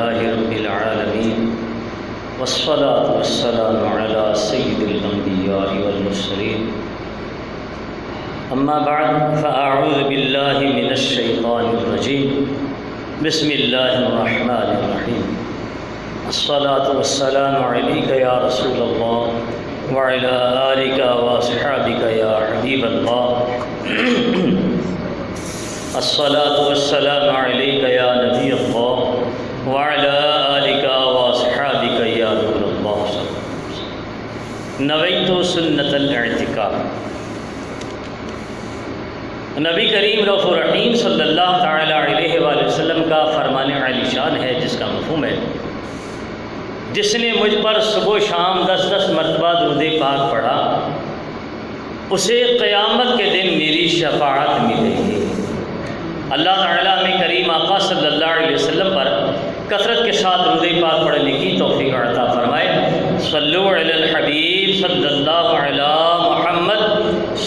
لله رب العالمين والصلاة والسلام على سيد الأنبياء والمرسلين أما بعد فأعوذ بالله من الشيطان الرجيم بسم الله الرحمن الرحيم الصلاة والسلام عليك يا رسول الله وعلى آلك وصحابك يا حبيب الله الصلاة والسلام عليك يا نبي الله وعلى آلك وصحابك يا نور الله نويت سنة الاعتكاف۔ نبی کریم رؤوف الرحیم صلی اللہ تعالی علیہ وآلہ وسلم کا فرمان عالی شان ہے، جس کا مفہوم ہے جس نے مجھ پر صبح و شام 10 مرتبہ درود پاک پڑھا اسے قیامت کے دن میری شفاعت ملے گی۔ اللہ تعالیٰ میں کریم آقا صلی اللہ علیہ وسلم پر کثرت کے ساتھ درود پاک پڑھنے کی توفیق عطا فرمائے۔ صلو علی الحبیب صلی اللہ علی محمد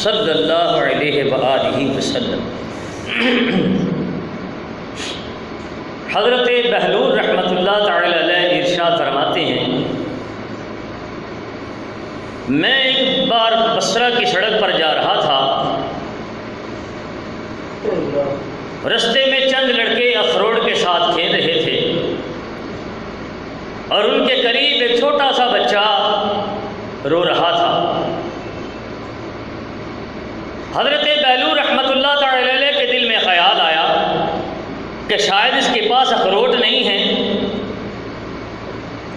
صلی اللہ علیہ وآلہ وسلم۔ حضرت بہلول رحمۃ اللہ تعالی علیہ ارشاد فرماتے ہیں، میں ایک بار بصرہ کی سڑک پر جا رہا تھا، رستے میں چند لڑکے اخروٹ کے ساتھ کھیل رہے تھے اور ان کے قریب ایک چھوٹا سا بچہ رو رہا تھا۔ حضرت بہلول رحمۃ اللہ تعالی علیہ کے دل میں خیال آیا کہ شاید اس کے پاس اخروٹ نہیں ہے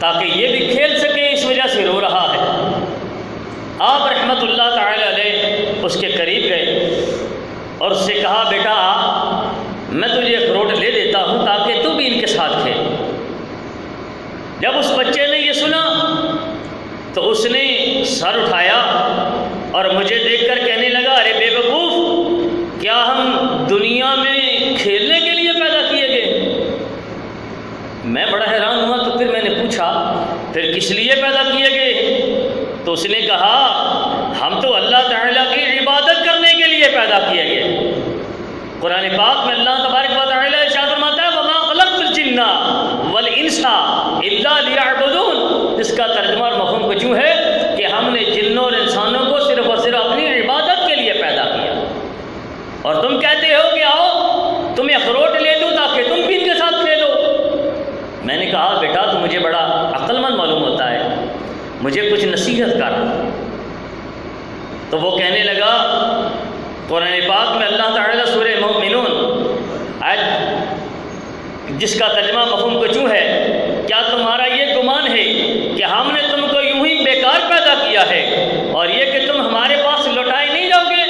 تاکہ یہ بھی کھیل سکے، اس وجہ سے رو رہا ہے۔ آپ رحمۃ اللہ تعالی علیہ اس کے قریب گئے اور اس سے کہا، بیٹا میں تجھے اخروٹ لے دیتا ہوں تاکہ تو بھی ان کے ساتھ کھیل۔ جب اس بچے نے یہ سنا تو اس نے سر اٹھایا اور مجھے دیکھ کر کہنے لگا، ارے بے وقوف، کیا ہم دنیا میں کھیلنے کے لیے پیدا کیے گئے؟ میں بڑا حیران ہوا، تو پھر میں نے پوچھا پھر کس لیے پیدا کیے گئے؟ تو اس نے کہا، ہم تو اللہ تعالیٰ کی عبادت کرنے کے لیے پیدا کیے گئے۔ قرآن پاک میں اللہ تبارک و تعالیٰ ارشاد فرماتا ہے، وَمَا خَلَقْتُ الْجِنَّ وَالْإِنسَ إِلَّا لِيَعْبُدُونَ، جس کا ترجمہ اور مفہوم کچھ یوں ہے کہ ہم نے جنوں اور انسانوں کو صرف اور صرف اپنی عبادت کے لیے پیدا کیا، اور تم کہتے ہو کہ آؤ تمہیں اخروٹ لے دوں تاکہ تم بھی ان کے ساتھ کھیلو۔ میں نے کہا، بیٹا تو مجھے بڑا عقل مند معلوم ہوتا ہے، مجھے کچھ نصیحت کر۔ تو وہ کہنے لگا، قرآن پاک میں اللہ تعالیٰ سورہ مومنون جس کا ترجمہ مفہوم کچھ یوں ہے، کیا تمہارا یہ گمان ہے کہ ہم نے تم کو یوں ہی بیکار پیدا کیا ہے اور یہ کہ تم ہمارے پاس لوٹائے نہیں جاؤ گے؟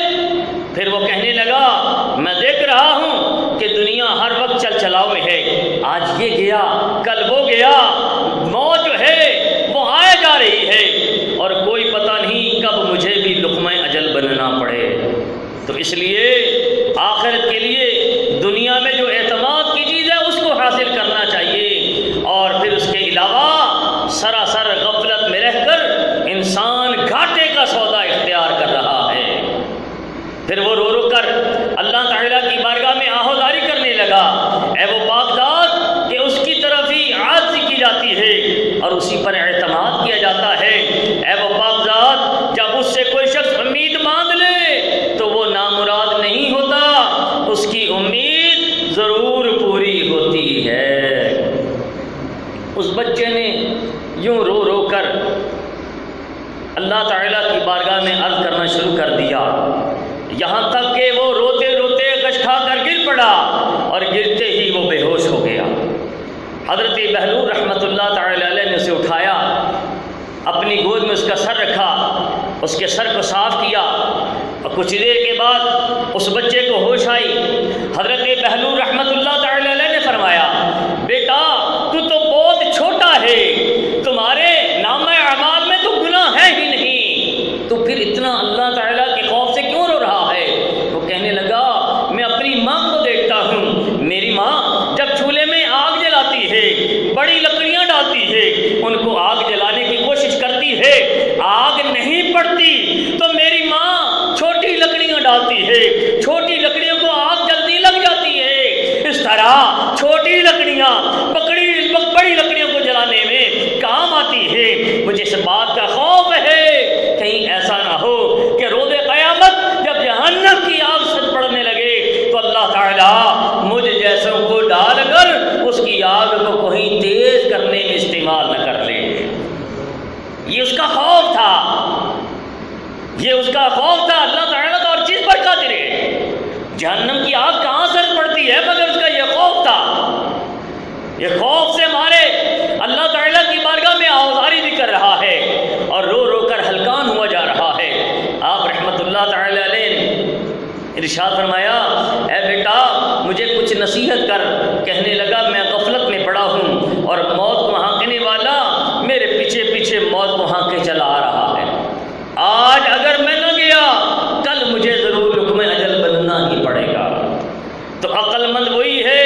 پھر وہ کہنے لگا، میں دیکھ رہا ہوں کہ دنیا ہر وقت چل چلاؤ میں ہے، آج یہ گیا کل وہ گیا، موت جو ہے وہ آئے جا رہی ہے اور کوئی پتہ نہیں کب مجھے بھی لقمہ اجل بننا پڑے۔ تو اس لیے آخرت کے لیے دنیا میں جو اعتماد کی چیز ہے اس کو حاصل کرنا چاہیے، اور پھر اس کے علاوہ سراسر غفلت میں رہ کر انسان گھاٹے کا سودا اختیار کر رہا ہے۔ پھر وہ رو رو کر اللہ تعالیٰ کی بارگاہ میں آہوازاری کرنے لگا، اے وہ پاک ذات کہ اس کی طرف ہی عاجزی کی جاتی ہے اور اسی پر اعتماد کیا جاتا ہے، اے وہ پاک ذات جب اس سے کوئی شخص امید باندھ لے تو وہ نامراد نہیں ہوتا، اس کی امید ضرور پوری ہوتی ہے۔ اس بچے نے یوں رو رو کر اللہ تعالیٰ کی بارگاہ میں عرض کرنا شروع کر دیا، یہاں تک کہ وہ روتے روتے غش کھا کر گر پڑا اور گرتے ہی وہ بے ہوش ہو گیا۔ حضرت بہلول رحمۃ اللہ تعالی علیہ نے اسے اٹھایا، اپنی گود میں اس کا سر رکھا، اس کے سر کو صاف کیا اور کچھ دیر کے بعد اس بچے کو ہوش آئی۔ حضرت بہلول رحمۃ اللہ تعالی علیہ نے فرمایا، بیٹا تو بہت چھوٹا ہے، تمہارے نامہ اعمال میں تو گناہ ہے ہی نہیں، تو پھر اتنا اللہ تعالیٰ کے خوف سے کیوں رو رہا ہے؟ وہ کہنے لگا، میں اپنی ماں کو دیکھتا ہوں، میری ماں جب چولہے میں آگ جلاتی ہے، بڑی لکڑیاں ڈالتی ہے، ان کو آگ جلانے کی کوشش کرتی ہے، آگ نہیں پڑتی، تو میری ماں چھوٹی لکڑیاں ڈالتی ہے، چھوٹی لکڑیوں کو آگ جلدی لگ جاتی ہے، اس کا خوف تھا، اللہ تعالیٰ تو ہر چیز پر قادر ہے، جہنم کی آگ کہاں اثر پڑتی ہے مگر اس کا یہ خوف تھا۔ یہ خوف سے مارے اللہ تعالیٰ کی بارگاہ میں آوازاری بھی کر رہا ہے اور رو رو کر ہلکان ہوا جا رہا ہے۔ آپ رحمت اللہ تعالیٰ علیہ نے ارشاد فرمایا، اے بیٹا مجھے کچھ نصیحت کر۔ کہنے لگا میں غفلت میں پڑا ہوں اور موت کو ہانکنے والا میرے پیچھے پیچھے موت کو ہانکے چلا آ رہا ہے۔ آج اگر میں نہ گیا کل مجھے ضرور لقمہ اجل بننا ہی پڑے گا۔ تو عقل مند وہی ہے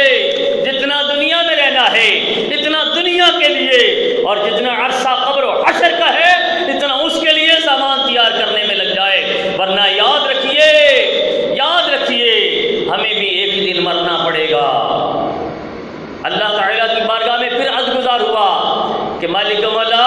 جتنا دنیا میں رہنا ہے اتنا دنیا کے لیے، اور جتنا عرصہ قبر و حشر کا ہے اتنا اس کے لیے سامان تیار کرنے میں لگ جائے، ورنہ یاد رکھیے ہمیں بھی ایک دن مرنا پڑے گا۔ اللہ تعالیٰ کی بارگاہ میں پھر عرض گزار ہوا کہ مالک مولا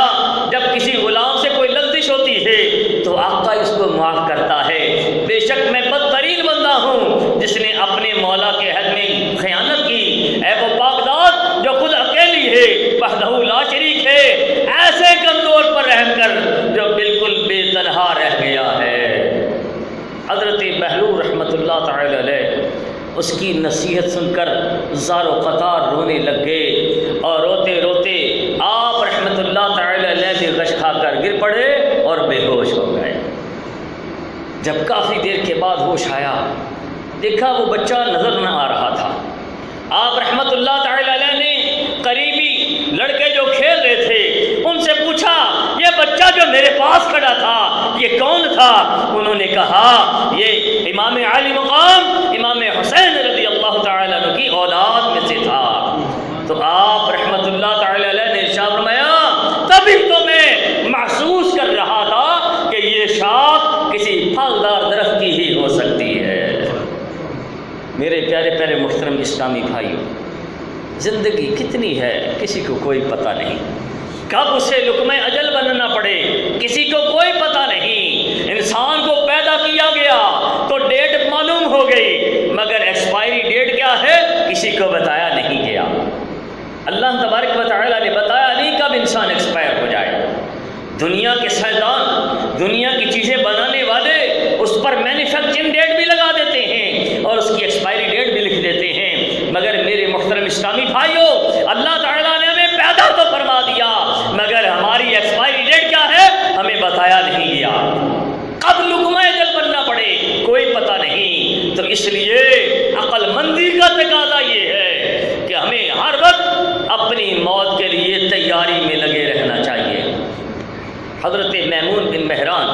جب کسی غلام سے کوئی لغزش ہوتی ہے تو آقا اس کو معاف کرتا ہے۔ بے شک میں بدترین بندہ ہوں جس نے اپنے مولا کے حق میں خیانت کی۔ اے وہ پاک ذات جو خود اکیلی ہے، وحدہ لا شریک ہے، ایسے کمزور پر رحم کر جو بالکل بے تنہا رہ گیا ہے۔ حضرت بہلول رحمۃ اللہ تعالی علیہ اس کی نصیحت سن کر زار و قطار رونے لگ گئے، اور روتے روتے آپ رحمۃ اللہ تعالی علیہ بھی غش کھا کر گر پڑے اور بے ہوش ہو گئے۔ جب کافی دیر کے بعد ہوش آیا، دیکھا وہ بچہ نظر نہ آ رہا تھا۔ آپ رحمۃ اللہ تعالی علیہ نے قریبی لڑکے جو کھیل رہے تھے ان سے پوچھا، یہ بچہ جو میرے پاس کھڑا تھا یہ کون تھا؟ انہوں نے کہا یہ امام عالی مقام امام حسین رضی اللہ تعالیٰ عنہ کی اولاد میں سے تھا۔ تو آپ رحمۃ اللہ تعالی علیہ نے ارشاد فرمایا، تبھی تو میں محسوس کر رہا تھا کہ یہ شاخ کسی پھلدار درخت کی ہی ہو سکتی ہے۔ میرے پیارے پیارے محترم اسلامی بھائیوں، زندگی کتنی ہے کسی کو کوئی پتہ نہیں، کب اسے لقمہ اجل بننا پڑے کسی کو کوئی پتہ نہیں۔ انسان کو پیدا کیا گیا تو ڈیٹ معلوم ہو گئی، مگر ایکسپائری ڈیٹ کیا ہے کسی کو بتایا نہیں گیا۔ اللہ تبارک و تعالیٰ نے بتایا نہیں کب انسان ایکسپائر ہو جائے۔ دنیا کے سائنسدان، دنیا کی چیزیں بنانے والے اس پر مینوفیکچرنگ ڈیٹ بھی لگا دیتے ہیں اور اس کی ایکسپائری ڈیٹ بھی لکھ دیتے ہیں، مگر میرے محترم اسلامی بھائیوں اللہ تعالیٰ نے ہمیں پیدا تو فرما دیا مگر ہماری ایکسپائری ڈیٹ کیا ہے ہمیں بتایا نہیں گیا۔ کب لقمہ اجل بننا پڑے کوئی پتہ نہیں۔ تو اس لیے عقل مندی کا تقاضا یہ ہے کہ ہمیں ہر وقت اپنی موت کے لیے تیاری میں لگے رہنا چاہیے۔ حضرت میمون بن مہران